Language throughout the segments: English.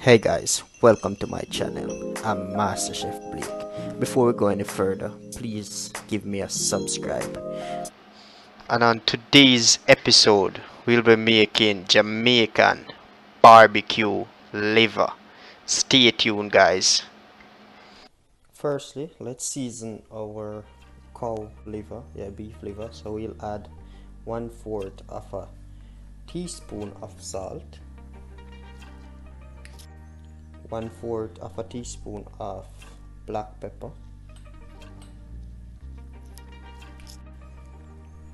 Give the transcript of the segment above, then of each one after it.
Hey guys, welcome to my channel. I'm Master Chef Blake. Before we go any further, please give me a subscribe. And on today's episode, we'll be making Jamaican barbecue liver. Stay tuned, guys. Firstly, let's season our cow liver, beef liver. So we'll add 1/4 of a teaspoon of salt, 1/4 of a teaspoon of black pepper,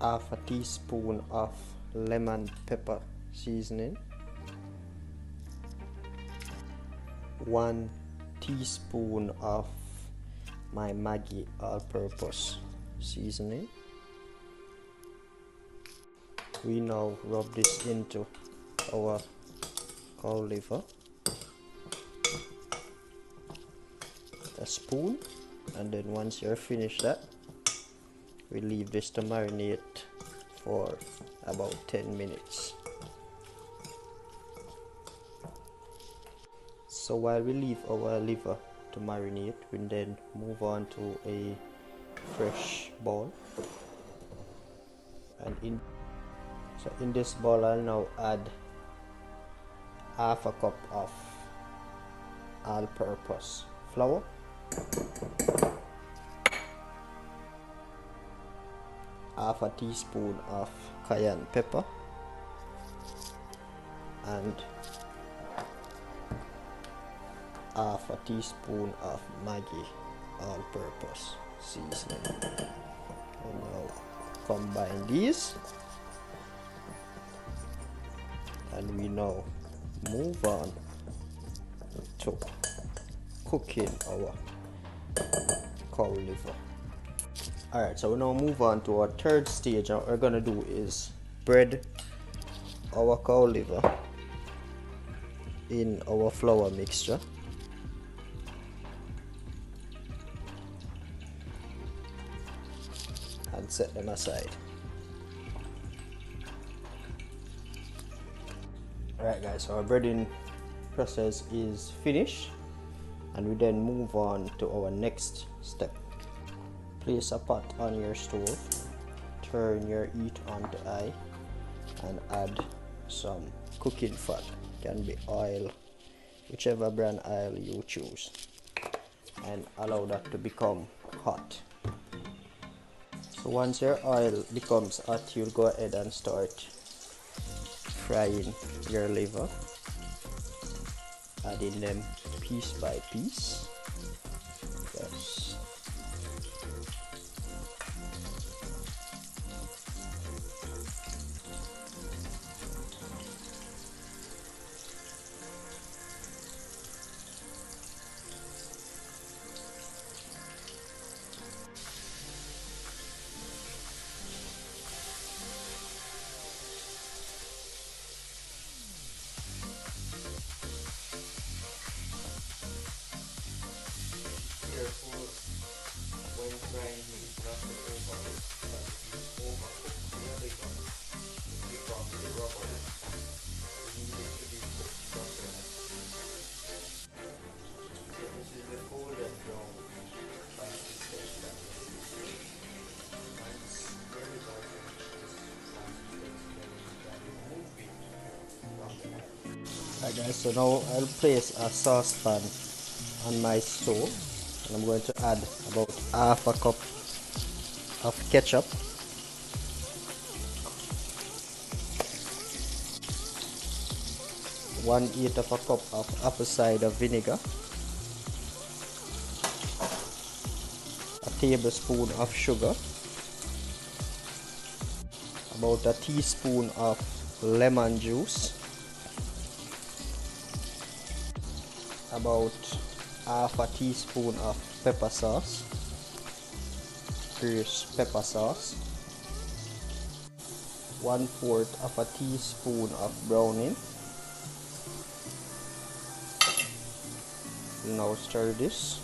half a teaspoon of lemon pepper seasoning, 1 teaspoon of my Maggi all-purpose seasoning. We now rub this into our cow liver, a spoon, and then once you're finished that, we leave this to marinate for about 10 minutes. So while we leave our liver to marinate, we then move on to a fresh bowl, and in this bowl I'll now add half a cup of all-purpose flour, half a teaspoon of cayenne pepper, and half a teaspoon of Maggi all-purpose seasoning. And now combine these, and we now move on to cooking our cow liver. Alright, so we now move on to our third stage. What we're gonna do is bread our cow liver in our flour mixture, and set them aside. Alright guys, so our breading process is finished, and we then move on to our next step. Place a pot on your stove, turn your heat on to high, and add some cooking fat. Can be oil, whichever brand oil you choose, and allow that to become hot. So once your oil becomes hot, you'll go ahead and start frying your liver, adding them piece by piece. Yes. Careful when frying meat not to overcook, but if you overcook the liver, it becomes rubber. You need it to be cooked properly. So this is the golden brown plastic plate that we use. Once the liver finishes, plastic plate, then you can remove it from the pan. Alright guys, so now I'll place a saucepan on my stove, and I'm going to add about half a cup of ketchup, 1/8 of a cup of apple cider vinegar, a tablespoon of sugar, about a teaspoon of lemon juice, about half a teaspoon of pepper sauce, Fierce pepper sauce, 1/4 of a teaspoon of browning. Now stir this,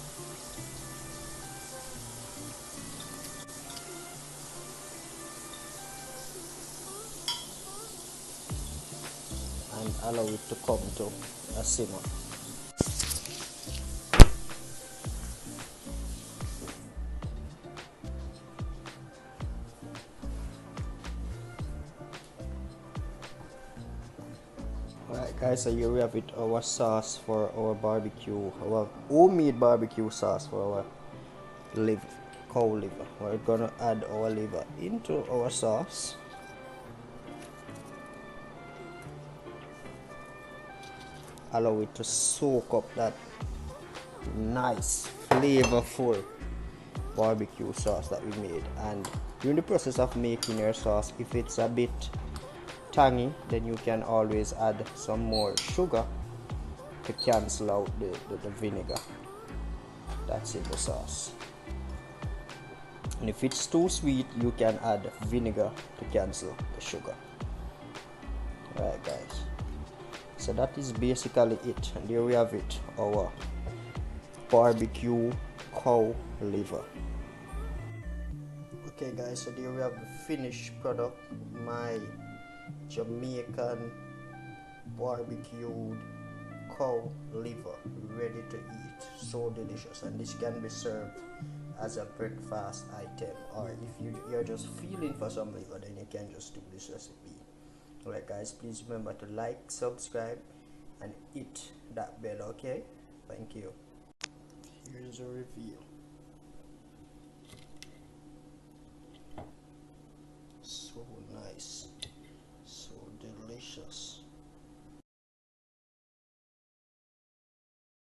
and allow it to come to a simmer. guys, so here we have it, our sauce for our barbecue, our homemade barbecue sauce for our liver, cow liver. We're gonna add our liver into our sauce. Allow it to soak up that nice flavorful barbecue sauce that we made. And during the process of making your sauce, if it's a bit tangy, then you can always add some more sugar to cancel out the vinegar that's in the sauce. And if it's too sweet, you can add vinegar to cancel the sugar. Alright guys, so that is basically it, and there we have it, our barbecue cow liver. Okay guys, so there we have the finished product, my Jamaican barbecued cow liver, ready to eat. So delicious, and this can be served as a breakfast item, or if you're just feeling for some liver, then you can just do this recipe. Alright guys, please remember to like, subscribe, and hit that bell. Okay, thank you. Here's a reveal.